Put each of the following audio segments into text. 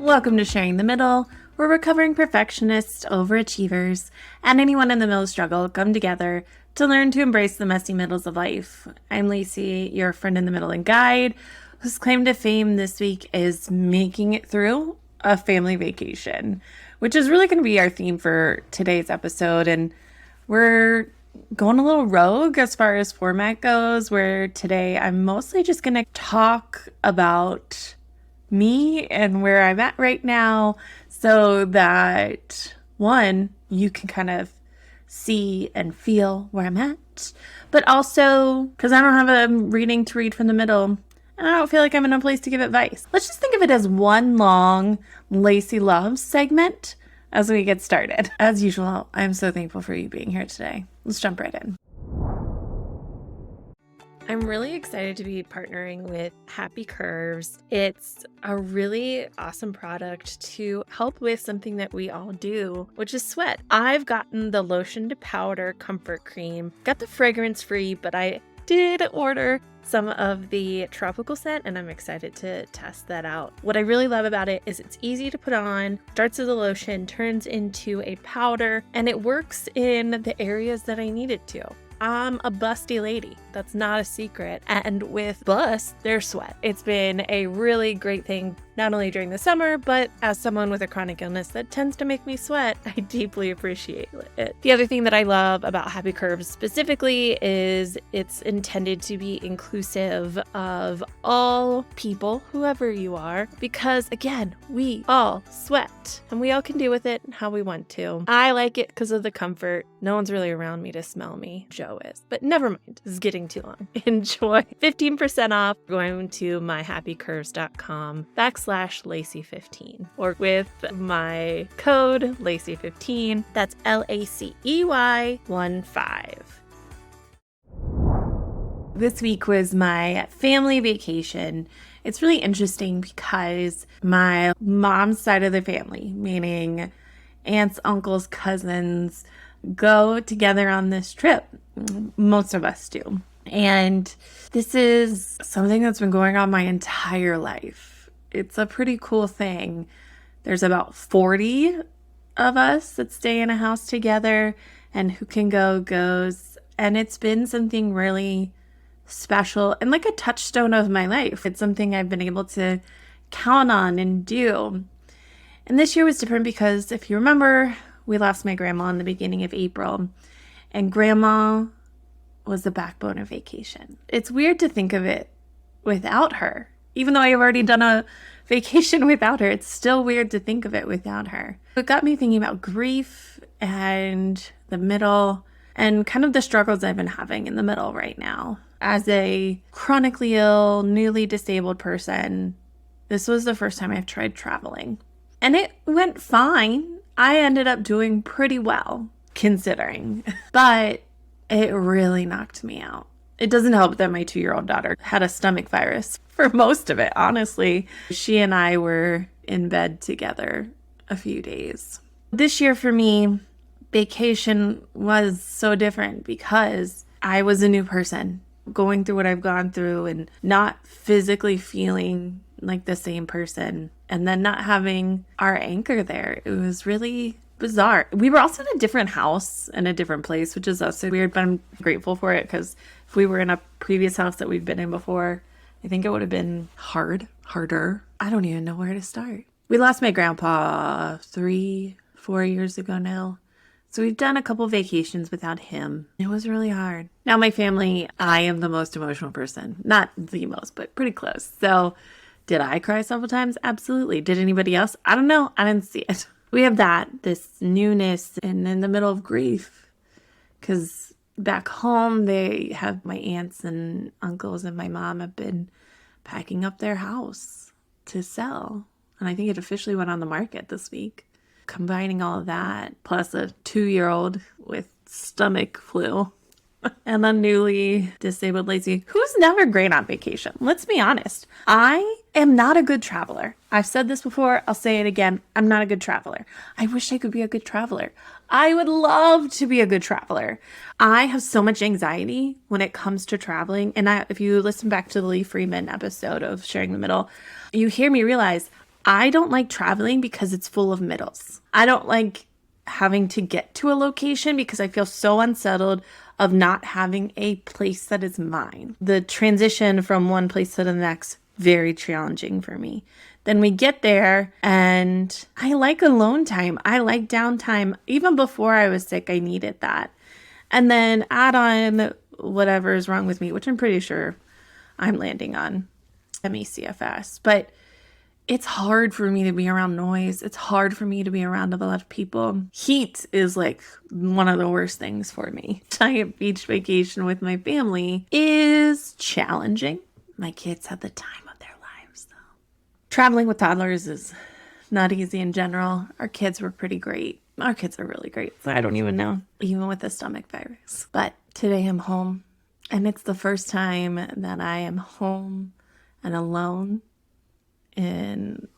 Welcome to Sharing the Middle, where recovering perfectionists, overachievers, and anyone in the middle struggle come together to learn to embrace the messy middles of life. I'm Lacey, your friend in the middle and guide, whose claim to fame this week is making it through a family vacation, which is really going to be our theme for today's episode. And we're going a little rogue as far as format goes, where today I'm mostly just going to talk about me and where I'm at right now, so that one, you can kind of see and feel where I'm at, but also because I don't have a reading to read from the middle and I don't feel like I'm in a place to give advice. Let's just think of it as one long Lacey Loves segment as we get started. As usual, I'm so thankful for you being here today. Let's jump right in. I'm really excited to be partnering with Happy Curves. It's a really awesome product to help with something that we all do, which is sweat. I've gotten the lotion to powder comfort cream, got the fragrance free, but I did order some of the tropical scent and I'm excited to test that out. What I really love about it is it's easy to put on, starts as a lotion, turns into a powder, and it works in the areas that I need it to. I'm a busty lady. That's not a secret. And with busts, there's sweat. It's been a really great thing, not only during the summer, but as someone with a chronic illness that tends to make me sweat, I deeply appreciate it. The other thing that I love about Happy Curves specifically is it's intended to be inclusive of all people, whoever you are, because again, we all sweat and we all can deal with it how we want to. I like it because of the comfort. No one's really around me to smell me. Joe is, but never mind. This is getting too long. Enjoy. 15% off going to myhappycurves.com/Lacey15 or with my code Lacey15. That's LACEY15. This week was my family vacation. It's really interesting because my mom's side of the family, meaning aunts, uncles, cousins, go together on this trip. Most of us do. And this is something that's been going on my entire life. It's a pretty cool thing. There's about 40 of us that stay in a house together, and who can go goes. And it's been something really special and like a touchstone of my life. It's something I've been able to count on and do. And this year was different because if you remember, we lost my grandma in the beginning of April, and grandma was the backbone of vacation. It's weird to think of it without her. Even though I've already done a vacation without her, it's still weird to think of it without her. It got me thinking about grief and the middle and kind of the struggles I've been having in the middle right now. As a chronically ill, newly disabled person, this was the first time I've tried traveling. And it went fine. I ended up doing pretty well, considering. But it really knocked me out. It doesn't help that my 2-year-old daughter had a stomach virus for most of it, honestly. She and I were in bed together a few days. This year for me, vacation was so different because I was a new person, going through what I've gone through and not physically feeling like the same person, and then not having our anchor there. It was really bizarre. We were also in a different house and a different place, which is also weird, but I'm grateful for it because if we were in a previous house that we've been in before, I think it would have been harder. I don't even know where to start. We lost my grandpa 3-4 years ago now. So we've done a couple vacations without him. It was really hard. Now my family, I am the most emotional person. Not the most, but pretty close. So did I cry several times? Absolutely. Did anybody else? I don't know. I didn't see it. We have this newness and in the middle of grief, because back home they have my aunts and uncles and my mom have been packing up their house to sell. And I think it officially went on the market this week. Combining all of that, plus a 2-year-old with stomach flu and a newly disabled Lacey, who's never great on vacation. Let's be honest. I am not a good traveler. I've said this before. I'll say it again. I'm not a good traveler. I wish I could be a good traveler. I would love to be a good traveler. I have so much anxiety when it comes to traveling. And if you listen back to the Lee Freeman episode of Sharing the Middle, you hear me realize I don't like traveling because it's full of middles. I don't like having to get to a location because I feel so unsettled of not having a place that is mine. The transition from one place to the next, very challenging for me. Then we get there and I like alone time. I like downtime. Even before I was sick, I needed that. And then add on whatever is wrong with me, which I'm pretty sure I'm landing on ME/CFS. But it's hard for me to be around noise. It's hard for me to be around a lot of people. Heat is like one of the worst things for me. Giant beach vacation with my family is challenging. My kids had the time of their lives, though. Traveling with toddlers is not easy in general. Our kids were pretty great. Our kids are really great. So I don't even know, even with the stomach virus. But today I'm home, and it's the first time that I am home and alone in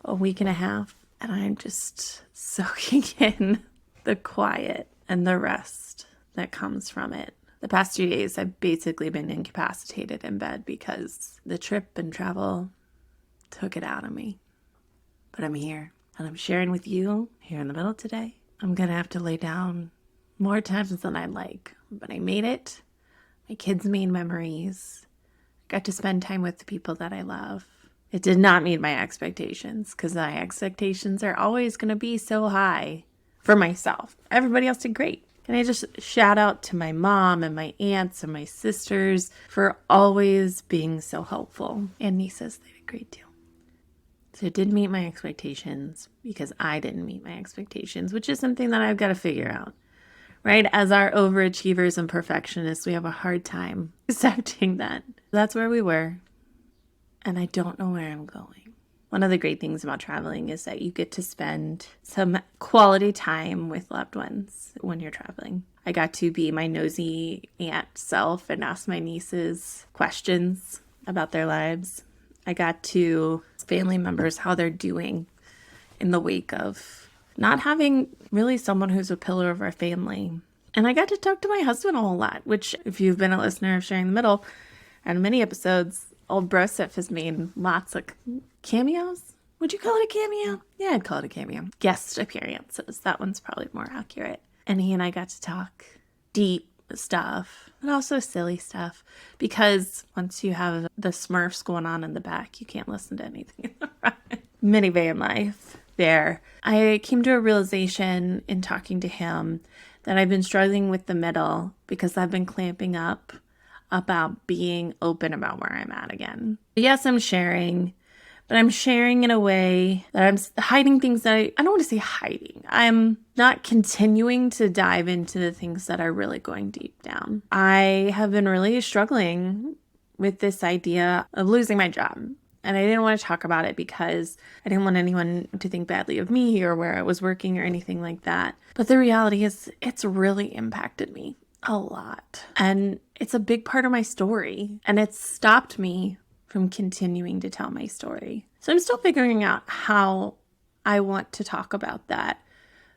a week and a half, and I'm just soaking in the quiet and the rest that comes from it. The past 2 days, I've basically been incapacitated in bed because the trip and travel took it out of me. But I'm here, and I'm sharing with you here in the middle today. I'm gonna have to lay down more times than I'd like, but I made it. My kids made memories. I got to spend time with the people that I love. It did not meet my expectations because my expectations are always going to be so high for myself. Everybody else did great. And I just shout out to my mom and my aunts and my sisters for always being so helpful. And nieces, they did great too. So it did meet my expectations because I didn't meet my expectations, which is something that I've got to figure out. Right? As our overachievers and perfectionists, we have a hard time accepting that. That's where we were. And I don't know where I'm going. One of the great things about traveling is that you get to spend some quality time with loved ones when you're traveling. I got to be my nosy aunt self and ask my nieces questions about their lives. I got to ask family members how they're doing in the wake of not having really someone who's a pillar of our family. And I got to talk to my husband a whole lot, which if you've been a listener of Sharing the Middle and many episodes, old Broseph has made lots of cameos. Would you call it a cameo? Yeah, I'd call it a cameo. Guest appearances. That one's probably more accurate. And he and I got to talk deep stuff, but also silly stuff. Because once you have the Smurfs going on in the back, you can't listen to anything in the front. Minivan life there. I came to a realization in talking to him that I've been struggling with the middle because I've been clamping up about being open about where I'm at again. Yes, I'm sharing, but I'm sharing in a way that I'm hiding things that I don't want to say hiding. I'm not continuing to dive into the things that are really going deep down. I have been really struggling with this idea of losing my job. And I didn't want to talk about it because I didn't want anyone to think badly of me or where I was working or anything like that. But the reality is it's really impacted me a lot. And it's a big part of my story. And it's stopped me from continuing to tell my story. So I'm still figuring out how I want to talk about that.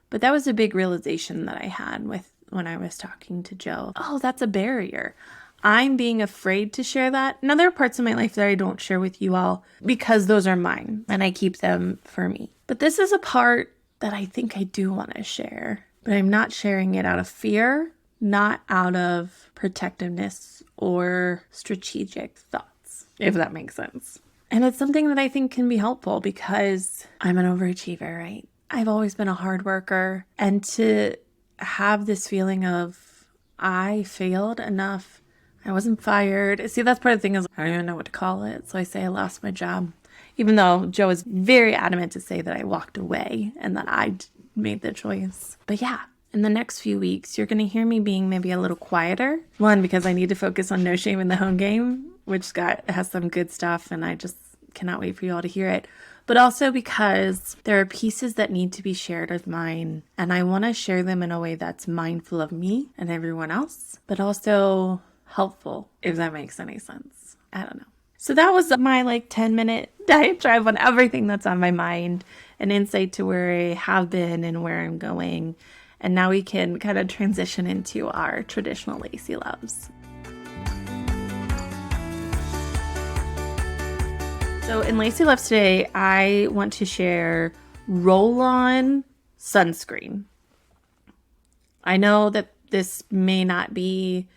But that was a big realization that I had when I was talking to Joe. Oh, that's a barrier. I'm being afraid to share that. Now, there are parts of my life that I don't share with you all because those are mine and I keep them for me. But this is a part that I think I do want to share, but I'm not sharing it out of fear, not out of protectiveness or strategic thoughts, if that makes sense. And it's something that I think can be helpful because I'm an overachiever, right? I've always been a hard worker, and to have this feeling of I failed enough, I wasn't fired. See, that's part of the thing is I don't even know what to call it. So I say I lost my job, even though Joe is very adamant to say that I walked away and that I made the choice. But yeah, in the next few weeks, you're going to hear me being maybe a little quieter. One, because I need to focus on No Shame in the Home Game, which has some good stuff, and I just cannot wait for you all to hear it. But also because there are pieces that need to be shared of mine, and I want to share them in a way that's mindful of me and everyone else, but also helpful, if that makes any sense. I don't know. So that was my 10-minute diatribe on everything that's on my mind, an insight to where I have been and where I'm going. And now we can kind of transition into our traditional Lacy Loves. So in Lacey Loves Today, I want to share roll-on sunscreen. I know that this may not be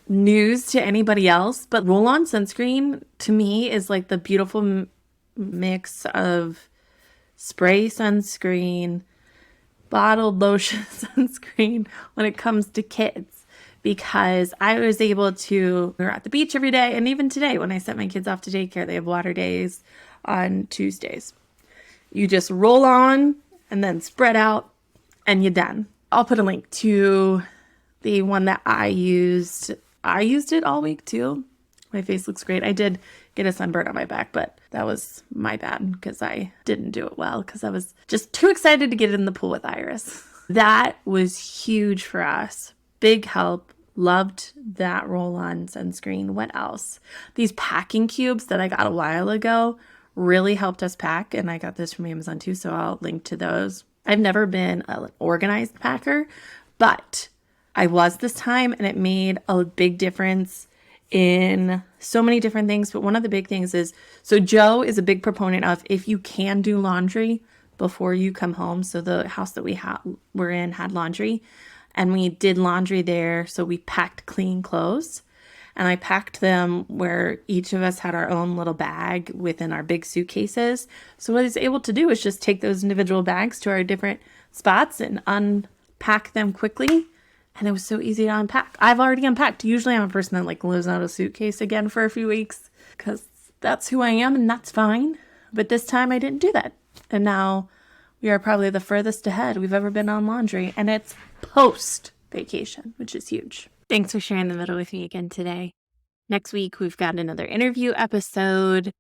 news to anybody else, but roll-on sunscreen to me is like the beautiful mix of spray sunscreen, bottled lotion sunscreen when it comes to kids. Because I was able to, we were at the beach every day, and even today when I sent my kids off to daycare, they have water days on Tuesdays. You just roll on and then spread out and you're done. I'll put a link to the one that I used. I used it all week too. My face looks great. I did get a sunburn on my back, but that was my bad because I didn't do it well because I was just too excited to get in the pool with Iris. That was huge for us. Big help. Loved that roll-on sunscreen. What else? These packing cubes that I got a while ago really helped us pack, and I got this from Amazon too, so I'll link to those. I've never been an organized packer, but I was this time, and it made a big difference in so many different things. But one of the big things is, so Joe is a big proponent of if you can do laundry before you come home. So the house that we're in had laundry. And we did laundry there, so we packed clean clothes. And I packed them where each of us had our own little bag within our big suitcases. So what I was able to do is just take those individual bags to our different spots and unpack them quickly. And it was so easy to unpack. I've already unpacked. Usually I'm a person that like lives out a suitcase again for a few weeks because that's who I am and that's fine. But this time I didn't do that. And now we are probably the furthest ahead we've ever been on laundry, and it's post-vacation, which is huge. Thanks for sharing the middle with me again today. Next week, we've got another interview episode,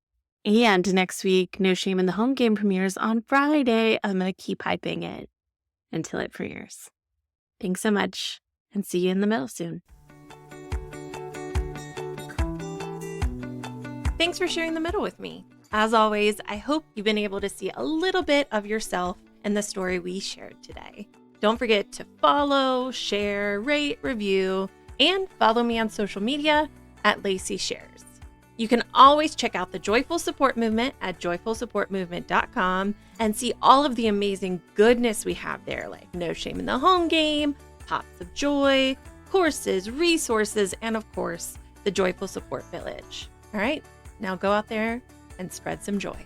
and next week, No Shame in the Home Game premieres on Friday. I'm going to keep hyping it until it premieres. Thanks so much, and see you in the middle soon. Thanks for sharing the middle with me. As always, I hope you've been able to see a little bit of yourself in the story we shared today. Don't forget to follow, share, rate, review, and follow me on social media at Lacey Shares. You can always check out the Joyful Support Movement at joyfulsupportmovement.com and see all of the amazing goodness we have there, like No Shame in the Home Game, Pops of Joy, courses, resources, and of course, the Joyful Support Village. All right, now go out there and spread some joy.